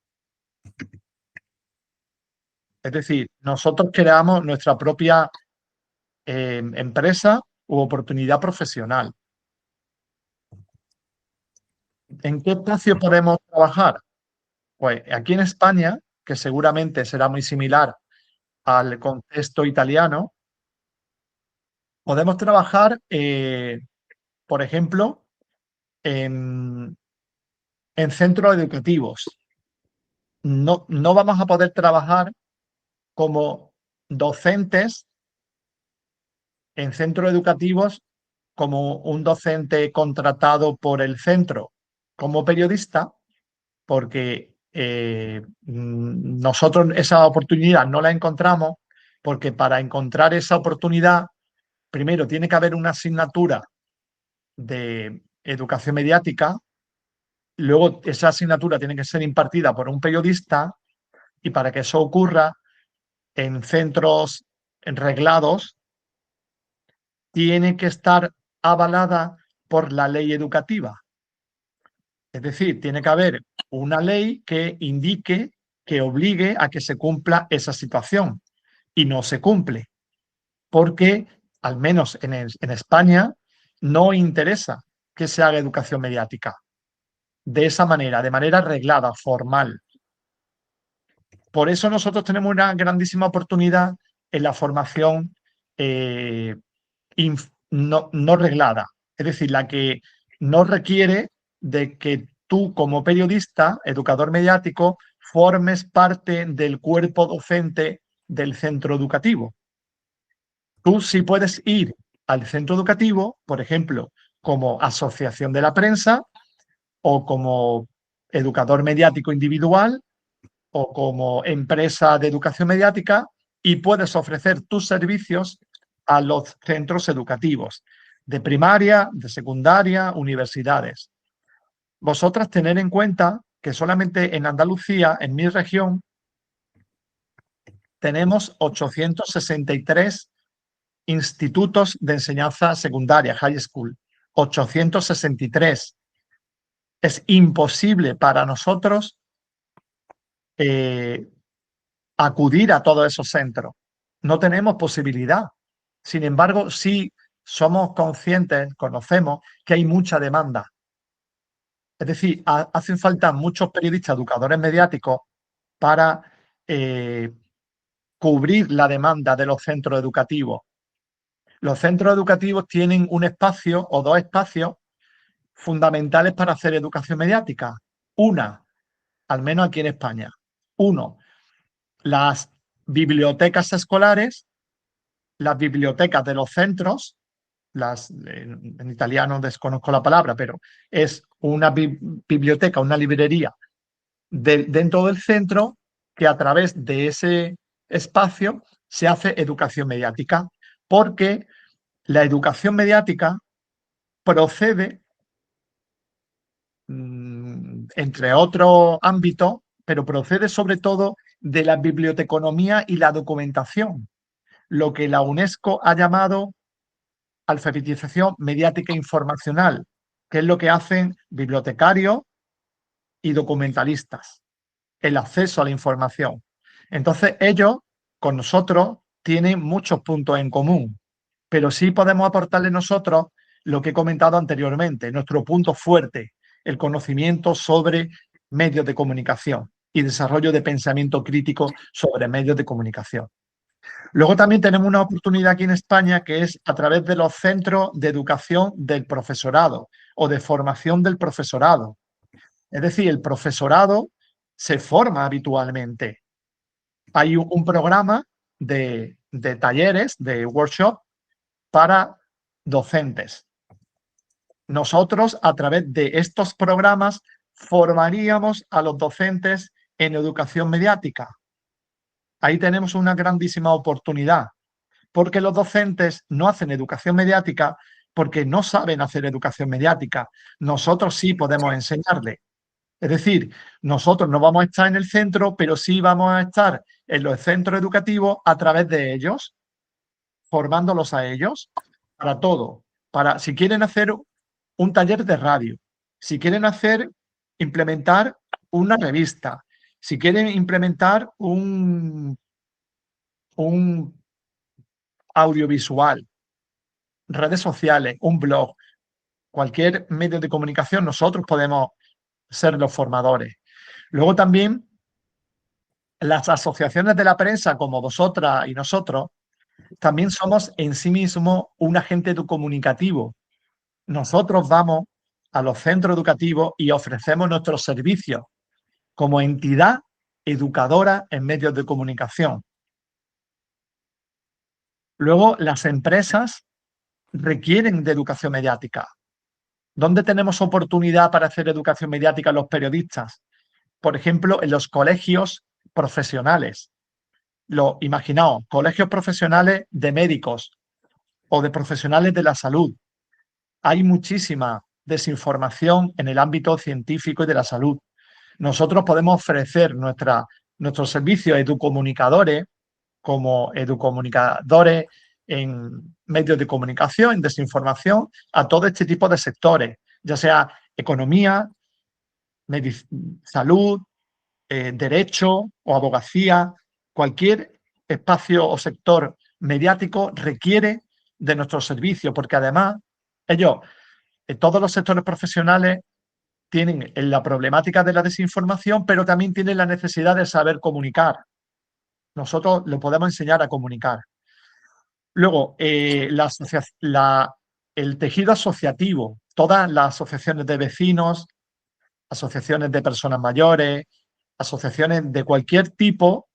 Es decir, nosotros creamos nuestra propia empresa u oportunidad profesional. ¿En qué espacio podemos trabajar? Pues aquí en España, que seguramente será muy similar al contexto italiano, Podemos trabajar, por ejemplo, en centros educativos. No vamos a poder trabajar como docentes en centros educativos como un docente contratado por el centro como periodista, porque nosotros esa oportunidad no la encontramos, porque para encontrar esa oportunidad, primero tiene que haber una asignatura de educación mediática, luego esa asignatura tiene que ser impartida por un periodista, y para que eso ocurra en centros reglados, tiene que estar avalada por la ley educativa. Es decir, tiene que haber una ley que indique, que obligue a que se cumpla esa situación, y no se cumple, porque al menos en España no interesa que se haga educación mediática de esa manera, de manera reglada, formal. Por eso nosotros tenemos una grandísima oportunidad en la formación no reglada, es decir, la que no requiere de que tú como periodista, educador mediático, formes parte del cuerpo docente del centro educativo. Tú sí puedes ir al centro educativo, por ejemplo, como asociación de la prensa o como educador mediático individual o como empresa de educación mediática, y puedes ofrecer tus servicios a los centros educativos de primaria, de secundaria, universidades. Vosotras tener en cuenta que solamente en Andalucía, en mi región, tenemos 863 institutos de enseñanza secundaria, high school. 863. Es imposible para nosotros acudir a todos esos centros. No tenemos posibilidad. Sin embargo, sí somos conscientes, conocemos que hay mucha demanda. Es decir, hacen falta muchos periodistas, educadores mediáticos para cubrir la demanda de los centros educativos. Los centros educativos tienen un espacio o dos espacios fundamentales para hacer educación mediática. Una, al menos aquí en España. Uno, las bibliotecas escolares, las bibliotecas de los centros, en italiano desconozco la palabra, pero es una biblioteca, una librería dentro del centro, que a través de ese espacio se hace educación mediática, porque la educación mediática procede, entre otros ámbitos, pero procede sobre todo de la biblioteconomía y la documentación, lo que la UNESCO ha llamado alfabetización mediática informacional, que es lo que hacen bibliotecarios y documentalistas, el acceso a la información. Entonces ellos, con nosotros, tienen muchos puntos en común, pero sí podemos aportarle nosotros lo que he comentado anteriormente, nuestro punto fuerte, el conocimiento sobre medios de comunicación y desarrollo de pensamiento crítico sobre medios de comunicación. Luego también tenemos una oportunidad aquí en España, que es a través de los centros de educación del profesorado o de formación del profesorado. Es decir, el profesorado se forma habitualmente. Hay un programa de talleres, de workshop para docentes. Nosotros, a través de estos programas, formaríamos a los docentes en educación mediática. Ahí tenemos una grandísima oportunidad, porque los docentes no hacen educación mediática porque no saben hacer educación mediática. Nosotros sí podemos enseñarle. Es decir, nosotros no vamos a estar en el centro, pero sí vamos a estar en los centros educativos a través de ellos, formándolos a ellos para todo. Para, si quieren hacer un taller de radio, si quieren implementar una revista, si quieren implementar un audiovisual, redes sociales, un blog, cualquier medio de comunicación, nosotros podemos ser los formadores. Luego también las asociaciones de la prensa, como vosotras y nosotros, también somos en sí mismo un agente comunicativo. Nosotros vamos a los centros educativos y ofrecemos nuestros servicios como entidad educadora en medios de comunicación. Luego, las empresas requieren de educación mediática. ¿Dónde tenemos oportunidad para hacer educación mediática los periodistas? Por ejemplo, en los colegios profesionales. Imaginaos, colegios profesionales de médicos o de profesionales de la salud. Hay muchísima desinformación en el ámbito científico y de la salud. Nosotros podemos ofrecer nuestros servicios educomunicadores como educomunicadores en medios de comunicación, en desinformación, a todo este tipo de sectores, ya sea economía, salud, derecho o abogacía. Cualquier espacio o sector mediático requiere de nuestros servicios, porque además ellos, todos los sectores profesionales tienen la problemática de la desinformación, pero también tienen la necesidad de saber comunicar. Nosotros le podemos enseñar a comunicar. Luego, el tejido asociativo, todas las asociaciones de vecinos, asociaciones de personas mayores, asociaciones de cualquier tipo,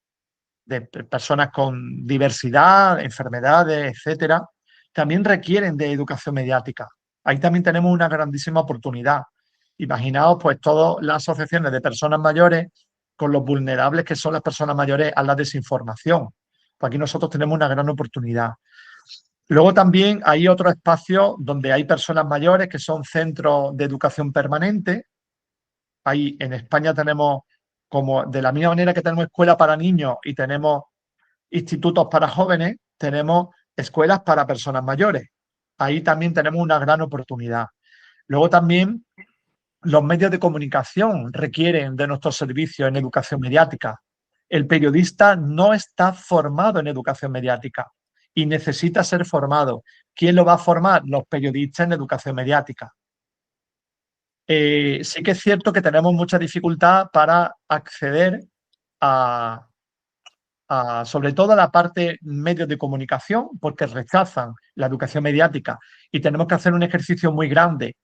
de personas con diversidad, enfermedades, etcétera, también requieren de educación mediática. Ahí también tenemos una grandísima oportunidad. Imaginaos, pues, todas las asociaciones de personas mayores con los vulnerables que son las personas mayores a la desinformación. Pues aquí nosotros tenemos una gran oportunidad. Luego también hay otro espacio donde hay personas mayores que son centros de educación permanente. Ahí en España tenemos, como de la misma manera que tenemos escuela para niños y tenemos institutos para jóvenes, tenemos escuelas para personas mayores. Ahí también tenemos una gran oportunidad. Luego también los medios de comunicación requieren de nuestros servicios en educación mediática. El periodista no está formado en educación mediática y necesita ser formado. ¿Quién lo va a formar? Los periodistas en educación mediática. Sí que es cierto que tenemos mucha dificultad para acceder sobre todo a la parte medios de comunicación, porque rechazan la educación mediática y tenemos que hacer un ejercicio muy grande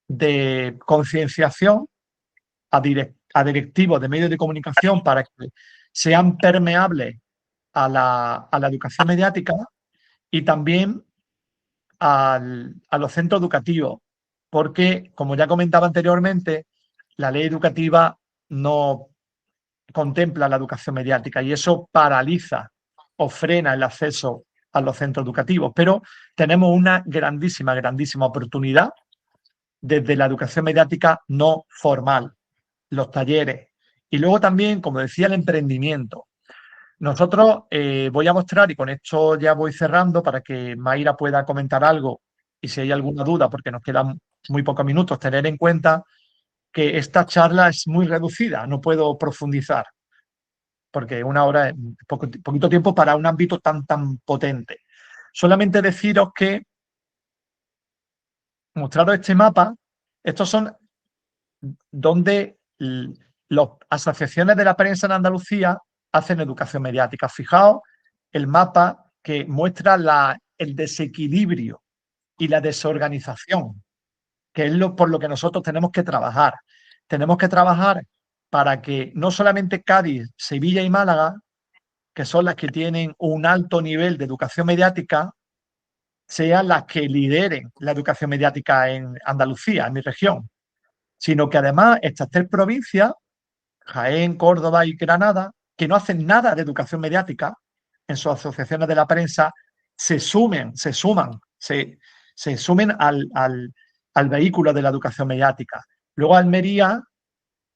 de concienciación a directivos de medios de comunicación para que sean permeables a la educación mediática y también a los centros educativos, porque, como ya comentaba anteriormente, la ley educativa no contempla la educación mediática y eso paraliza o frena el acceso a los centros educativos. Pero tenemos una grandísima, grandísima oportunidad desde la educación mediática no formal, los talleres. Y luego también, como decía, el emprendimiento. Nosotros voy a mostrar, y con esto ya voy cerrando para que Mayra pueda comentar algo y si hay alguna duda, porque nos quedan muy pocos minutos, tener en cuenta que esta charla es muy reducida, no puedo profundizar, porque una hora es poquito tiempo para un ámbito tan potente. Solamente deciros que, mostraros este mapa, estos son donde las asociaciones de la prensa en Andalucía hacen educación mediática. Fijaos el mapa que muestra el desequilibrio y la desorganización, que es por lo que nosotros tenemos que trabajar. Tenemos que trabajar para que no solamente Cádiz, Sevilla y Málaga, que son las que tienen un alto nivel de educación mediática, sean las que lideren la educación mediática en Andalucía, en mi región, sino que además estas 3 provincias, Jaén, Córdoba y Granada, que no hacen nada de educación mediática en sus asociaciones de la prensa, se sumen al vehículo de la educación mediática. Luego Almería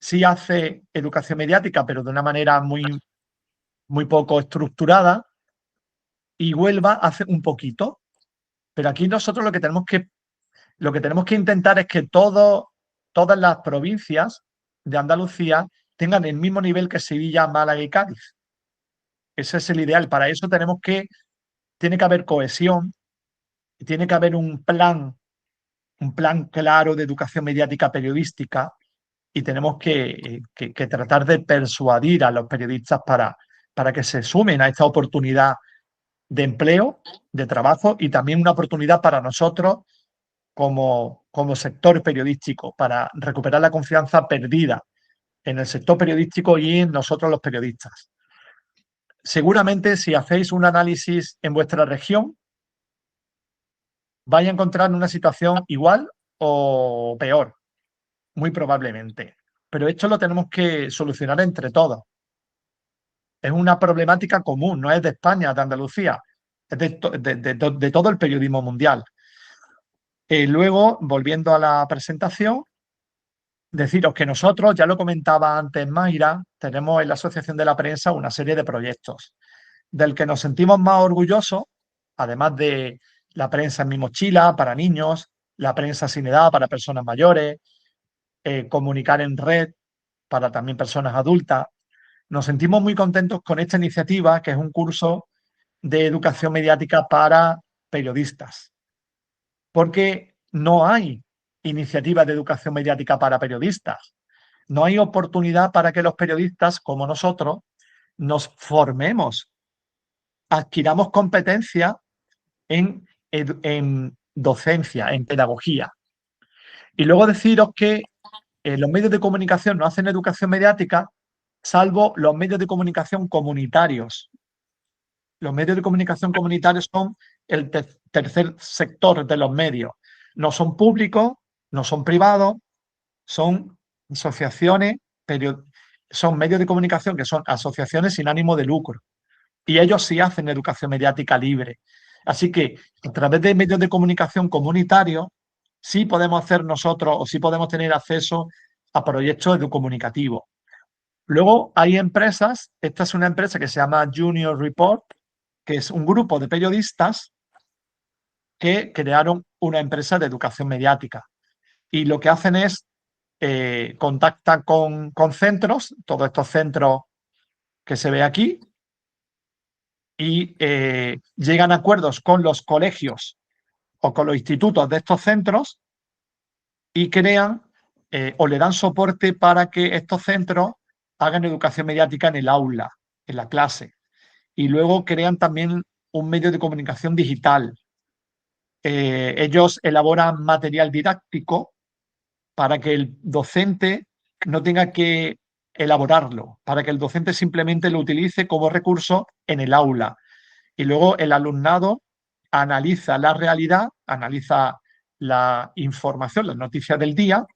sí hace educación mediática, pero de una manera muy poco estructurada, y Huelva hace un poquito. Pero aquí nosotros lo que tenemos que intentar es que todas las provincias de Andalucía tengan el mismo nivel que Sevilla, Málaga y Cádiz. Ese es el ideal. Para eso tiene que haber cohesión, tiene que haber un plan claro de educación mediática periodística y tenemos que tratar de persuadir a los periodistas para que se sumen a esta oportunidad de empleo, de trabajo y también una oportunidad para nosotros como sector periodístico, para recuperar la confianza perdida en el sector periodístico y en nosotros los periodistas. Seguramente si hacéis un análisis en vuestra región, vais a encontrar una situación igual o peor, muy probablemente. Pero esto lo tenemos que solucionar entre todos. Es una problemática común, no es de España, de Andalucía, es de todo el periodismo mundial. Luego, volviendo a la presentación, deciros que nosotros, ya lo comentaba antes Mayra, tenemos en la Asociación de la Prensa una serie de proyectos del que nos sentimos más orgullosos, además de la prensa en mi mochila para niños, la prensa sin edad para personas mayores, comunicar en red para también personas adultas. Nos sentimos muy contentos con esta iniciativa, que es un curso de educación mediática para periodistas, porque no hay iniciativa de educación mediática para periodistas. No hay oportunidad para que los periodistas, como nosotros, nos formemos, adquiramos competencia en docencia, en pedagogía. Y luego deciros que los medios de comunicación no hacen educación mediática, salvo los medios de comunicación comunitarios. Los medios de comunicación comunitarios son el tercer sector de los medios. No son públicos, no son privados, son asociaciones, son medios de comunicación que son asociaciones sin ánimo de lucro. Y ellos sí hacen educación mediática libre. Así que a través de medios de comunicación comunitarios sí podemos hacer nosotros o sí podemos tener acceso a proyectos educomunicativos. Luego hay empresas, esta es una empresa que se llama Junior Report, que es un grupo de periodistas que crearon una empresa de educación mediática. Y lo que hacen es contactan con centros, todos estos centros que se ve aquí, y llegan a acuerdos con los colegios o con los institutos de estos centros y crean o le dan soporte para que estos centros hagan educación mediática en el aula, en la clase. Y luego crean también un medio de comunicación digital. Ellos elaboran material didáctico para que el docente no tenga que elaborarlo, para que el docente simplemente lo utilice como recurso en el aula. Y luego el alumnado analiza la realidad, analiza la información, las noticias del día,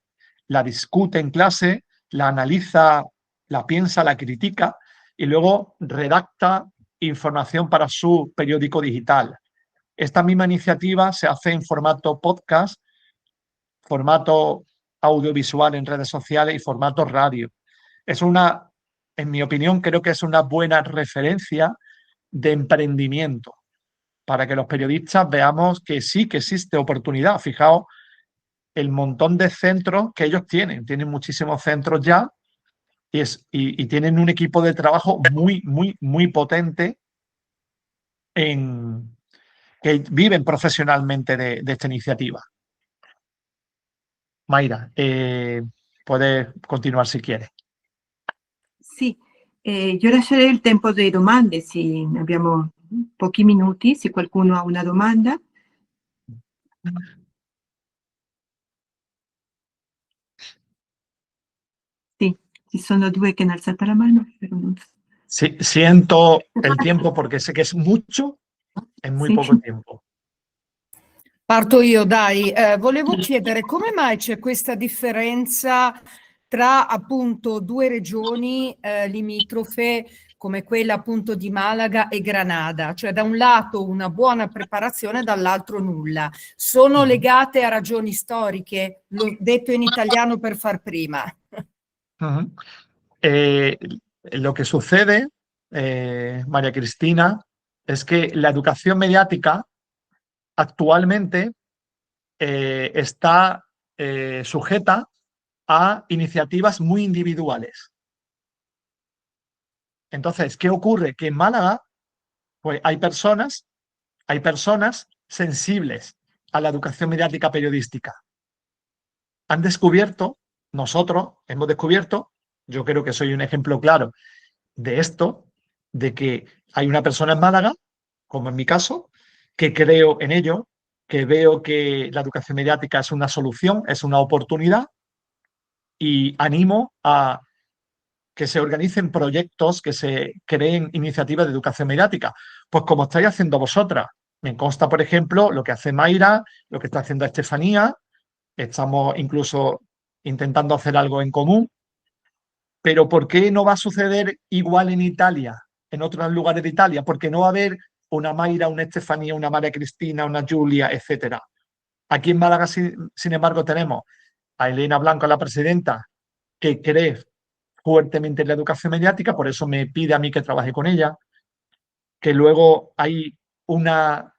la discute en clase, la analiza, la piensa, la critica y luego redacta información para su periódico digital. Esta misma iniciativa se hace en formato podcast, formato audiovisual en redes sociales y formato radio. Es una, en mi opinión, creo que es una buena referencia de emprendimiento para que los periodistas veamos que sí que existe oportunidad. Fijaos el montón de centros que ellos tienen muchísimos centros ya y tienen un equipo de trabajo muy potente que viven profesionalmente de esta iniciativa. Mayra, puedes continuar si quieres. Sì, io lascerei il tempo delle domande, abbiamo pochi minuti, se qualcuno ha una domanda. Sì, ci sono due che hanno alzato la mano, però non so. Sí, siento el tiempo porque sé que es mucho en muy poco tiempo. Parto io, dai. Volevo chiedere come mai c'è questa differenza tra appunto due regioni limitrofe come quella appunto di Malaga e Granada, cioè da un lato una buona preparazione, dall'altro nulla. Sono legate a ragioni storiche? L'ho detto in italiano per far prima. Lo que sucede, María Cristina, es que la educación mediática actualmente está sujeta a iniciativas muy individuales. Entonces, ¿qué ocurre? Que en Málaga pues, hay personas sensibles a la educación mediática periodística. Han descubierto, nosotros hemos descubierto, yo creo que soy un ejemplo claro de esto, de que hay una persona en Málaga como en mi caso, que creo en ello, que veo que la educación mediática es una solución, es una oportunidad, y animo a que se organicen proyectos, que se creen iniciativas de educación mediática, pues como estáis haciendo vosotras. Me consta, por ejemplo, lo que hace Mayra, lo que está haciendo Estefanía, estamos incluso intentando hacer algo en común, pero ¿por qué no va a suceder igual en Italia, en otros lugares de Italia? Porque no va a haber una Mayra, una Estefanía, una María Cristina, una Julia, etcétera. Aquí en Málaga, sin embargo, tenemos a Elena Blanco, la presidenta, que cree fuertemente en la educación mediática, por eso me pide a mí que trabaje con ella, que luego hay una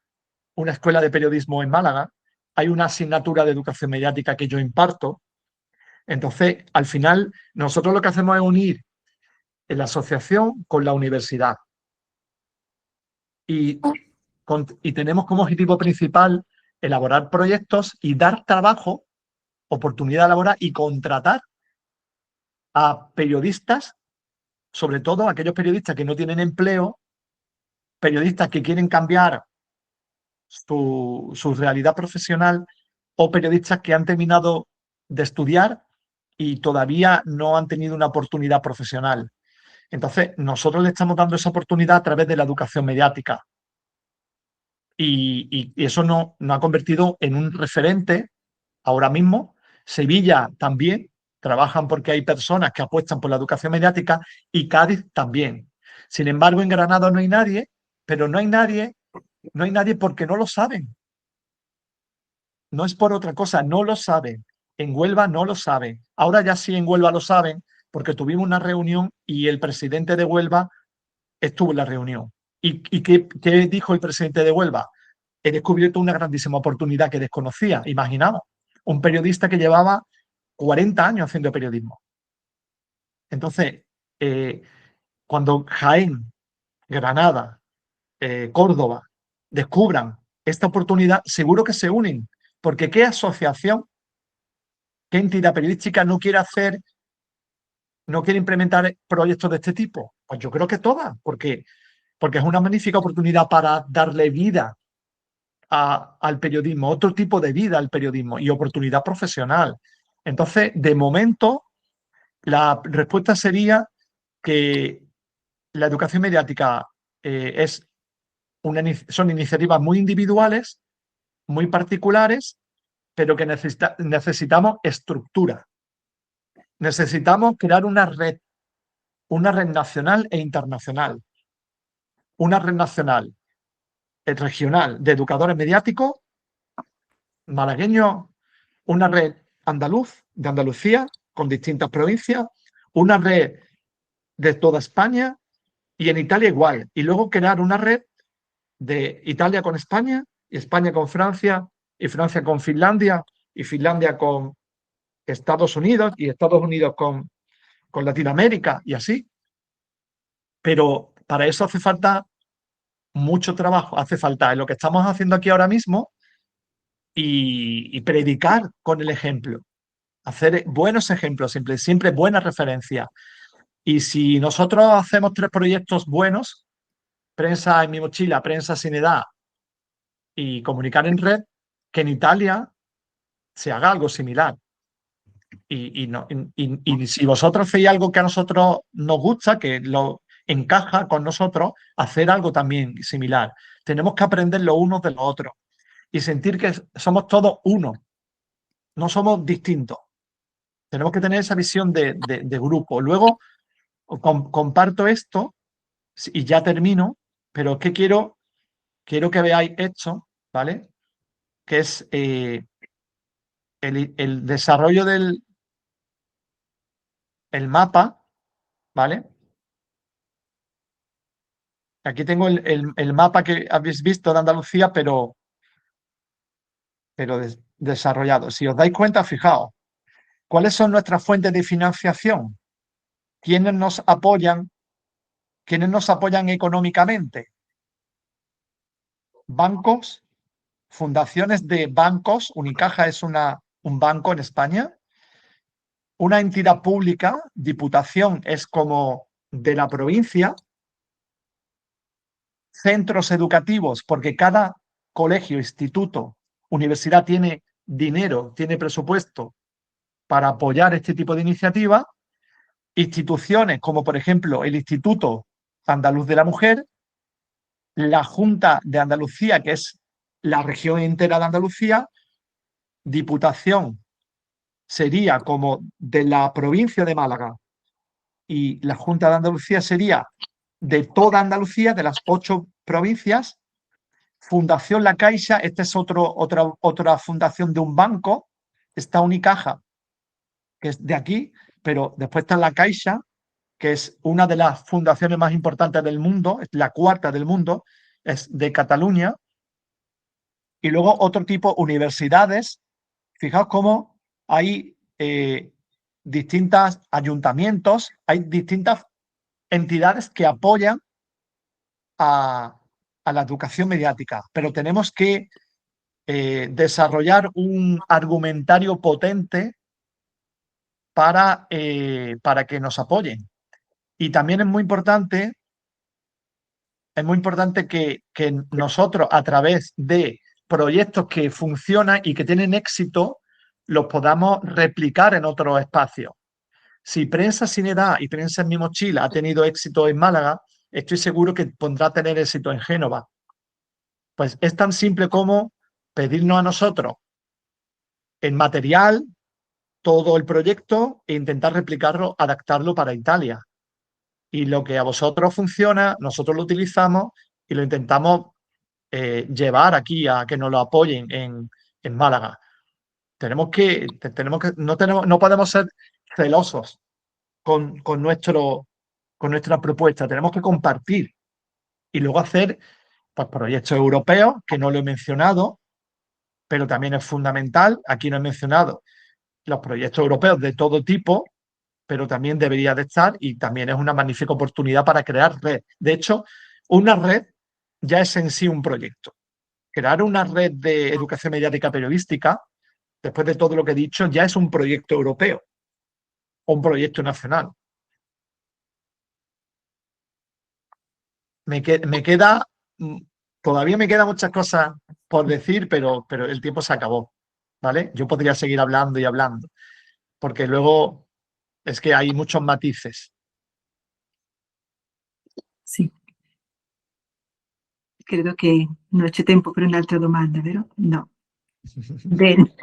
escuela de periodismo en Málaga, hay una asignatura de educación mediática que yo imparto. Entonces, al final, nosotros lo que hacemos es unir la asociación con la universidad. Y tenemos como objetivo principal elaborar proyectos y dar trabajo, oportunidad laboral y contratar a periodistas, sobre todo aquellos periodistas que no tienen empleo, periodistas que quieren cambiar su realidad profesional, o periodistas que han terminado de estudiar y todavía no han tenido una oportunidad profesional. Entonces, nosotros le estamos dando esa oportunidad a través de la educación mediática. Y eso nos ha convertido en un referente ahora mismo. Sevilla también trabajan porque hay personas que apuestan por la educación mediática, y Cádiz también. Sin embargo, en Granada no hay nadie, pero no hay nadie porque no lo saben. No es por otra cosa, no lo saben. En Huelva no lo saben. Ahora ya sí en Huelva lo saben, porque tuvimos una reunión y el presidente de Huelva estuvo en la reunión. ¿Y qué dijo el presidente de Huelva? He descubierto una grandísima oportunidad que desconocía, imaginamos. Un periodista que llevaba 40 años haciendo periodismo. Entonces, cuando Jaén, Granada, Córdoba descubran esta oportunidad, seguro que se unen, porque ¿qué asociación, qué entidad periodística no quiere implementar proyectos de este tipo? Pues yo creo que todas, porque es una magnífica oportunidad para darle vida al periodismo, otro tipo de vida al periodismo y oportunidad profesional. Entonces, de momento, la respuesta sería que la educación mediática son iniciativas muy individuales, muy particulares, pero que necesitamos estructura. Necesitamos crear una red nacional e internacional. Una red nacional, regional, de educadores mediáticos malagueños, una red de Andalucía, con distintas provincias, una red de toda España, y en Italia igual. Y luego crear una red de Italia con España, y España con Francia, y Francia con Finlandia, y Finlandia con Estados Unidos, y Estados Unidos con Latinoamérica, y así. Pero para eso hace falta mucho trabajo, hace falta lo que estamos haciendo aquí ahora mismo, y predicar con el ejemplo, hacer buenos ejemplos, siempre buenas referencias. Y si nosotros hacemos 3 proyectos buenos, Prensa en mi mochila, Prensa sin edad y Comunicar en red, que en Italia se haga algo similar. Y si vosotros hacéis algo que a nosotros nos gusta, que lo encaja con nosotros, hacer algo también similar. Tenemos que aprender los unos de los otros y sentir que somos todos uno, no somos distintos. Tenemos que tener esa visión de grupo. Luego comparto esto y ya termino, pero es que quiero que veáis esto, ¿vale? Que es el desarrollo del mapa, ¿vale? Aquí tengo el mapa que habéis visto de Andalucía, pero desarrollado. Si os dais cuenta, fijaos, ¿cuáles son nuestras fuentes de financiación? ¿Quiénes nos apoyan económicamente? Bancos, fundaciones de bancos. Unicaja es un banco en España. Una entidad pública, Diputación, es como de la provincia. centros educativos, porque cada colegio, instituto, universidad tiene dinero, tiene presupuesto para apoyar este tipo de iniciativas. Instituciones como, por ejemplo, el Instituto Andaluz de la Mujer, la Junta de Andalucía, que es la región entera de Andalucía, Diputación sería como de la provincia de Málaga y la Junta de Andalucía sería de toda Andalucía, de las 8 provincias. Fundación La Caixa, esta es otra fundación de un banco, está Unicaja, que es de aquí, pero después está La Caixa, que es una de las fundaciones más importantes del mundo, es la 4ª del mundo, es de Cataluña. Y luego otro tipo, universidades. Fijaos cómo hay distintos ayuntamientos, hay distintas entidades que apoyan a la educación mediática, pero tenemos que desarrollar un argumentario potente para que nos apoyen. Y también es muy importante que nosotros, a través de proyectos que funcionan y que tienen éxito, los podamos replicar en otros espacios. Si Prensa Sin Edad y Prensa en mi mochila ha tenido éxito en Málaga, estoy seguro que podrá tener éxito en Génova. Pues es tan simple como pedirnos a nosotros el material, todo el proyecto e intentar replicarlo, adaptarlo para Italia. Y lo que a vosotros funciona, nosotros lo utilizamos y lo intentamos llevar aquí a que nos lo apoyen en Málaga. No podemos ser celosos con nuestra propuesta, tenemos que compartir y luego hacer pues, proyectos europeos, que no lo he mencionado, pero también es fundamental. Aquí no he mencionado los proyectos europeos de todo tipo, pero también debería de estar y también es una magnífica oportunidad para crear red. De hecho, una red ya es en sí un proyecto. Crear una red de educación mediática periodística, después de todo lo que he dicho, ya es un proyecto europeo o un proyecto nacional. Todavía me quedan muchas cosas por decir, pero el tiempo se acabó, ¿vale? Yo podría seguir hablando y hablando, porque luego es que hay muchos matices. Sì. Credo che non c'è tempo per un'altra domanda, vero? No. Bene.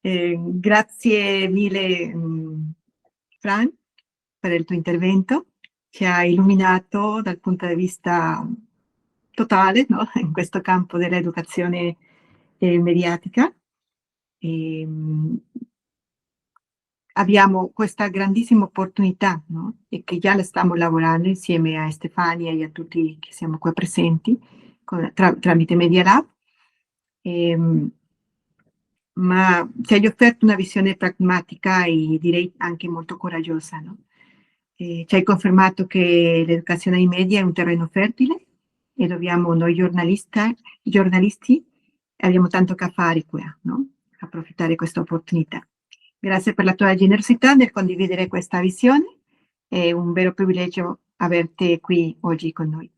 Grazie mille, Fran, per il tuo intervento. Ci ha illuminato dal punto di vista totale, no? In questo campo dell'educazione mediatica. Abbiamo questa grandissima opportunità, no? E che già la stiamo lavorando insieme a Stefania e a tutti che siamo qua presenti tramite Media Lab. Ma ci hai offerto una visione pragmatica e direi anche molto coraggiosa, no? Ci hai confermato che l'educazione ai media è un terreno fertile e dobbiamo noi giornalisti abbiamo tanto che fare qui, no? Approfittare di questa opportunità. Grazie per la tua generosità nel condividere questa visione, è un vero privilegio averti qui oggi con noi.